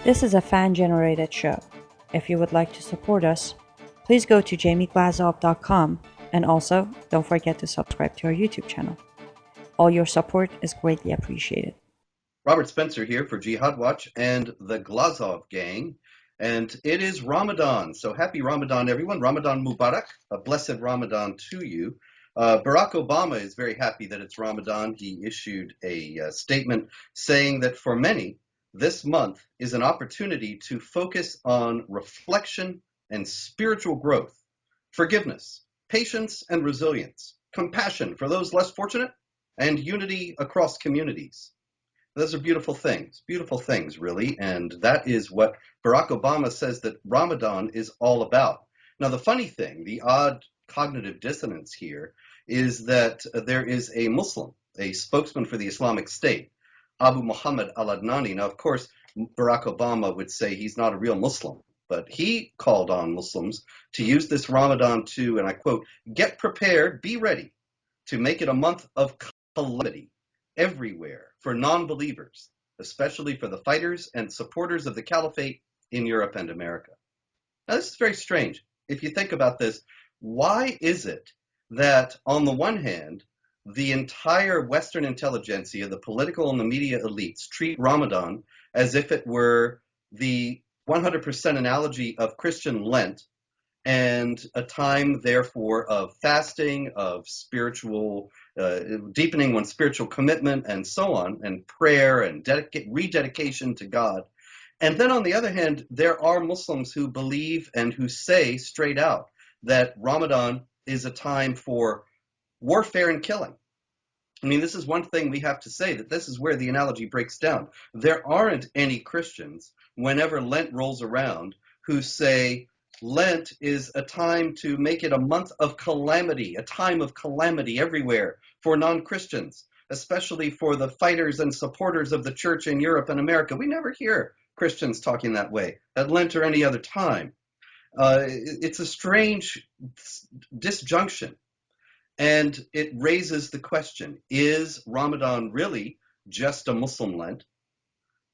This is a fan-generated show. If you would like to support us, please go to jamieglazov.com and also don't forget to subscribe to our YouTube channel. All your support is greatly appreciated. Robert Spencer here for Jihad Watch and the Glazov Gang, and it is Ramadan. So happy Ramadan, everyone. Ramadan Mubarak, a blessed Ramadan to you. Barack Obama is very happy that it's Ramadan. He issued a statement saying that for many, this month is an opportunity to focus on reflection and spiritual growth, forgiveness, patience and resilience, compassion for those less fortunate, and unity across communities. Those are beautiful things, really, and that is what Barack Obama says that Ramadan is all about. Now, the funny thing, the odd cognitive dissonance here, is that there is a Muslim, a spokesman for the Islamic State, Abu Muhammad al-Adnani. Now, of course, Barack Obama would say he's not a real Muslim, but he called on Muslims to use this Ramadan to, and I quote, "get prepared, be ready to make it a month of calamity everywhere for non-believers, especially for the fighters and supporters of the caliphate in Europe and America." Now, this is very strange. If you think about this, why is it that, on the one hand, the entire Western intelligentsia, the political and the media elites, treat Ramadan as if it were the 100% analogy of Christian Lent, and a time, therefore, of fasting, of spiritual, deepening one's spiritual commitment, and so on, and prayer and rededication to God. And then, on the other hand, there are Muslims who believe and who say straight out that Ramadan is a time for warfare and killing. I mean, this is one thing we have to say, that this is where the analogy breaks down. There aren't any Christians, whenever Lent rolls around, who say Lent is a time to make it a month of calamity, a time of calamity everywhere for non-Christians, especially for the fighters and supporters of the church in Europe and America. We never hear Christians talking that way at Lent or any other time. It's a strange disjunction. And it raises the question, is Ramadan really just a Muslim Lent,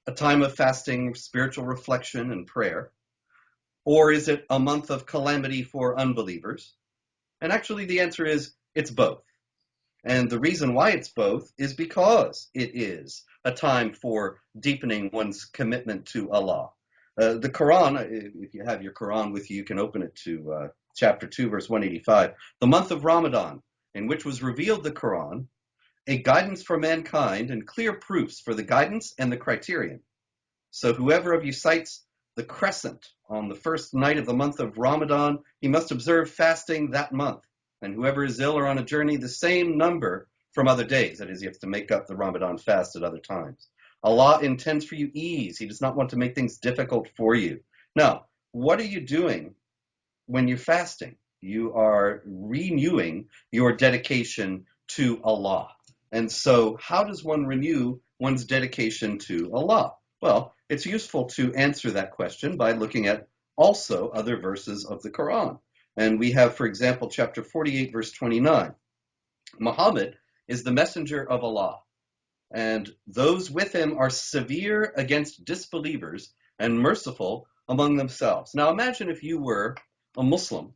a time of fasting, spiritual reflection, and prayer? Or is it a month of calamity for unbelievers? And actually the answer is, it's both. And the reason why it's both is because it is a time for deepening one's commitment to Allah. The Quran, if you have your Quran with you, you can open it to chapter 2, verse 185. The month of Ramadan, in which was revealed the Quran, a guidance for mankind and clear proofs for the guidance and the criterion. So whoever of you cites the crescent on the first night of the month of Ramadan, he must observe fasting that month. And whoever is ill or on a journey, the same number from other days. That is, you have to make up the Ramadan fast at other times. Allah intends for you ease. He does not want to make things difficult for you. Now, what are you doing when you're fasting? You are renewing your dedication to Allah. And so how does one renew one's dedication to Allah? Well, it's useful to answer that question by looking at also other verses of the Quran. And we have, for example, chapter 48, verse 29. Muhammad is the messenger of Allah, and those with him are severe against disbelievers and merciful among themselves. Now imagine if you were a Muslim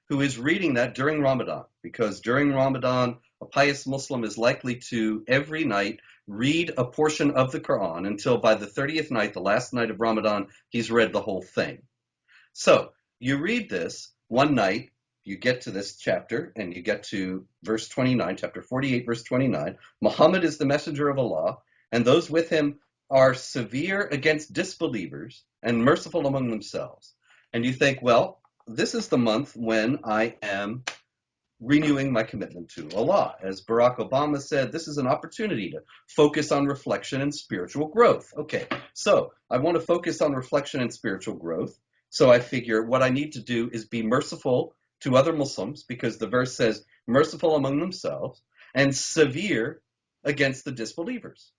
who is reading that during Ramadan, because during Ramadan, a pious Muslim is likely to every night read a portion of the Quran until by the 30th night, the last night of Ramadan, he's read the whole thing. So you read this one night, you get to this chapter, and you get to verse 29, chapter 48, verse 29. Muhammad is the messenger of Allah, and those with him are severe against disbelievers and merciful among themselves. And you think, well, this is the month when I am renewing my commitment to Allah. As Barack Obama said, this is an opportunity to focus on reflection and spiritual growth. Okay, so I want to focus on reflection and spiritual growth. So I figure what I need to do is be merciful to other Muslims, because the verse says merciful among themselves and severe against the disbelievers.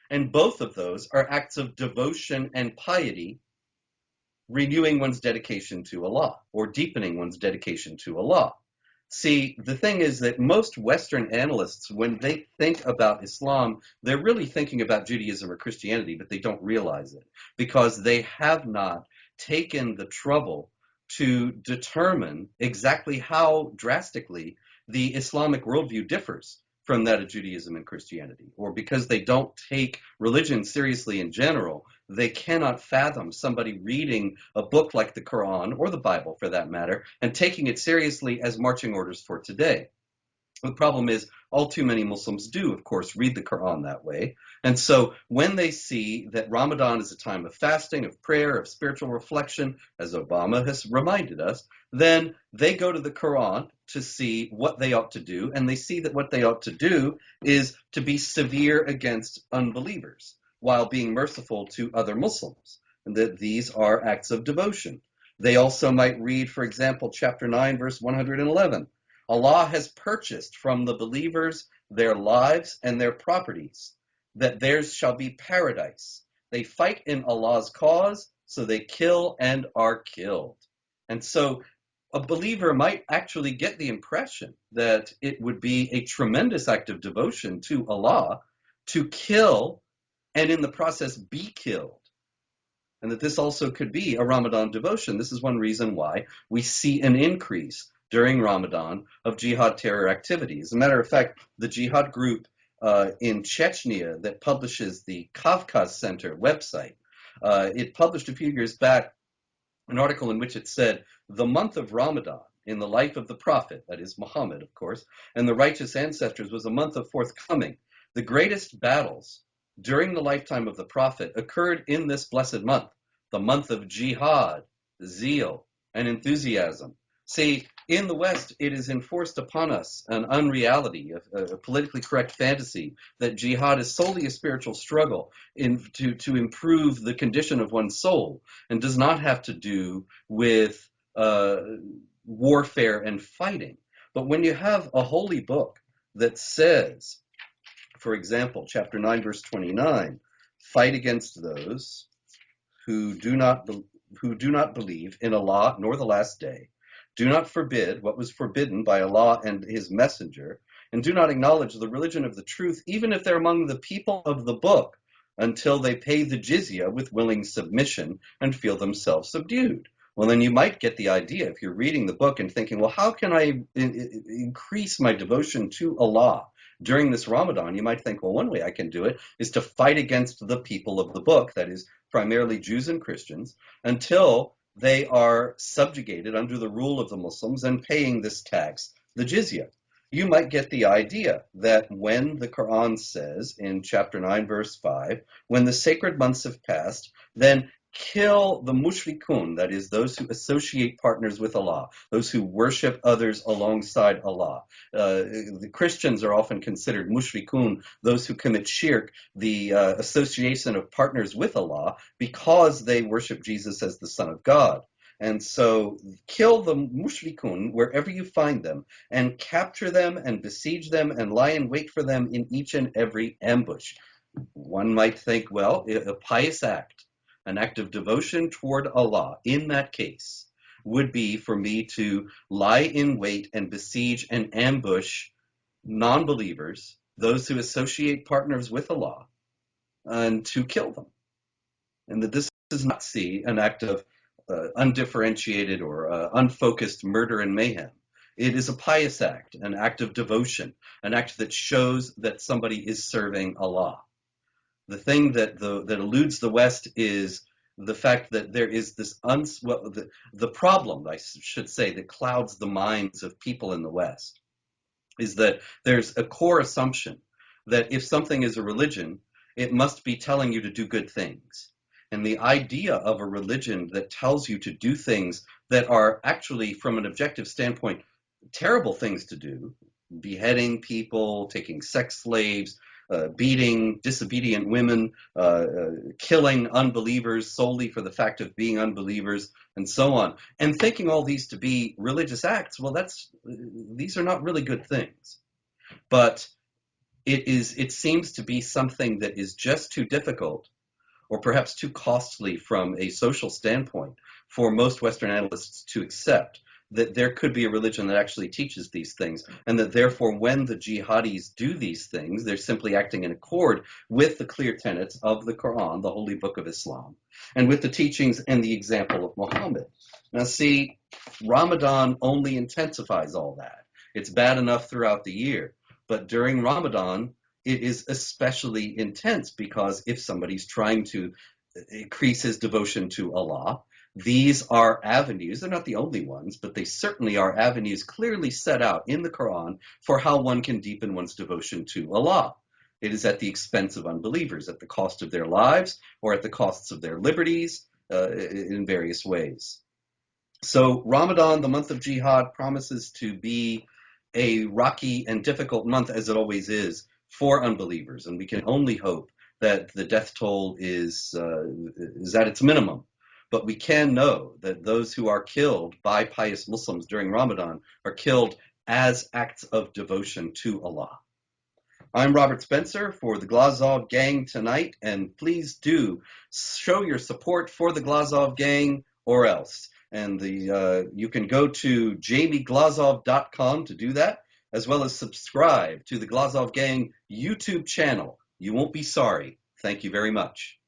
And both of those are acts of devotion and piety, renewing one's dedication to Allah or deepening one's dedication to Allah. See, the thing is that most Western analysts, when they think about Islam, they're really thinking about Judaism or Christianity, but they don't realize it because they have not taken the trouble to determine exactly how drastically the Islamic worldview differs from that of Judaism and Christianity, or because they don't take religion seriously in general, they cannot fathom somebody reading a book like the Quran, or the Bible for that matter, and taking it seriously as marching orders for today. The problem is, all too many Muslims do, of course, read the Quran that way. And so when they see that Ramadan is a time of fasting, of prayer, of spiritual reflection, as Obama has reminded us, then they go to the Quran to see what they ought to do. And they see that what they ought to do is to be severe against unbelievers while being merciful to other Muslims. And that these are acts of devotion. They also might read, for example, chapter 9, verse 111. Allah has purchased from the believers their lives and their properties, that theirs shall be paradise. They fight in Allah's cause, so they kill and are killed. And so a believer might actually get the impression that it would be a tremendous act of devotion to Allah to kill and in the process be killed. And that this also could be a Ramadan devotion. This is one reason why we see an increase during Ramadan of jihad terror activity. As a matter of fact, the jihad group in Chechnya that publishes the Kavkaz Center website, it published a few years back an article in which it said, the month of Ramadan in the life of the Prophet, that is Muhammad, of course, and the righteous ancestors was a month of forthcoming. The greatest battles during the lifetime of the Prophet occurred in this blessed month, the month of jihad, zeal, and enthusiasm. See, in the West, it is enforced upon us an unreality, a politically correct fantasy, that jihad is solely a spiritual struggle to improve the condition of one's soul and does not have to do with warfare and fighting. But when you have a holy book that says, for example, chapter 9, verse 29, fight against those who do not believe in Allah nor the last day, do not forbid what was forbidden by Allah and his messenger, and do not acknowledge the religion of the truth, even if they're among the people of the book, until they pay the jizya with willing submission and feel themselves subdued. Well, then you might get the idea if you're reading the book and thinking, well, how can I increase my devotion to Allah during this Ramadan? You might think, well, one way I can do it is to fight against the people of the book, that is primarily Jews and Christians, until they are subjugated under the rule of the Muslims and paying this tax, the jizya. You might get the idea that when the Quran says in chapter 9, verse 5, when the sacred months have passed, then kill the mushrikun, that is, those who associate partners with Allah, those who worship others alongside Allah. The Christians are often considered mushrikun, those who commit shirk, the association of partners with Allah, because they worship Jesus as the Son of God. And so kill the mushrikun wherever you find them, and capture them and besiege them and lie in wait for them in each and every ambush. One might think, well, a pious act, an act of devotion toward Allah in that case would be for me to lie in wait and besiege and ambush non-believers, those who associate partners with Allah, and to kill them. And that this does not see an act of undifferentiated or unfocused murder and mayhem. It is a pious act, an act of devotion, an act that shows that somebody is serving Allah. The thing that eludes the West is the fact that there is this the problem, I should say, that clouds the minds of people in the West is that there's a core assumption that if something is a religion, it must be telling you to do good things. And the idea of a religion that tells you to do things that are actually, from an objective standpoint, terrible things to do, beheading people, taking sex slaves, beating disobedient women, killing unbelievers solely for the fact of being unbelievers, and so on, and thinking all these to be religious acts, well, these are not really good things. But it seems to be something that is just too difficult, or perhaps too costly from a social standpoint, for most Western analysts to accept. that there could be a religion that actually teaches these things, and that therefore when the jihadis do these things, they're simply acting in accord with the clear tenets of the Quran, the holy book of Islam, and with the teachings and the example of Muhammad. Now see, Ramadan only intensifies all that. It's bad enough throughout the year, but during Ramadan, it is especially intense because if somebody's trying to increase his devotion to Allah, these are avenues, they're not the only ones, but they certainly are avenues clearly set out in the Quran for how one can deepen one's devotion to Allah. It is at the expense of unbelievers, at the cost of their lives, or at the costs of their liberties, in various ways. So Ramadan, the month of jihad, promises to be a rocky and difficult month, as it always is, for unbelievers, and we can only hope that the death toll is at its minimum. But we can know that those who are killed by pious Muslims during Ramadan are killed as acts of devotion to Allah. I'm Robert Spencer for the Glazov Gang tonight, and please do show your support for the Glazov Gang or else. And you can go to jamieglazov.com to do that, as well as subscribe to the Glazov Gang YouTube channel. You won't be sorry. Thank you very much.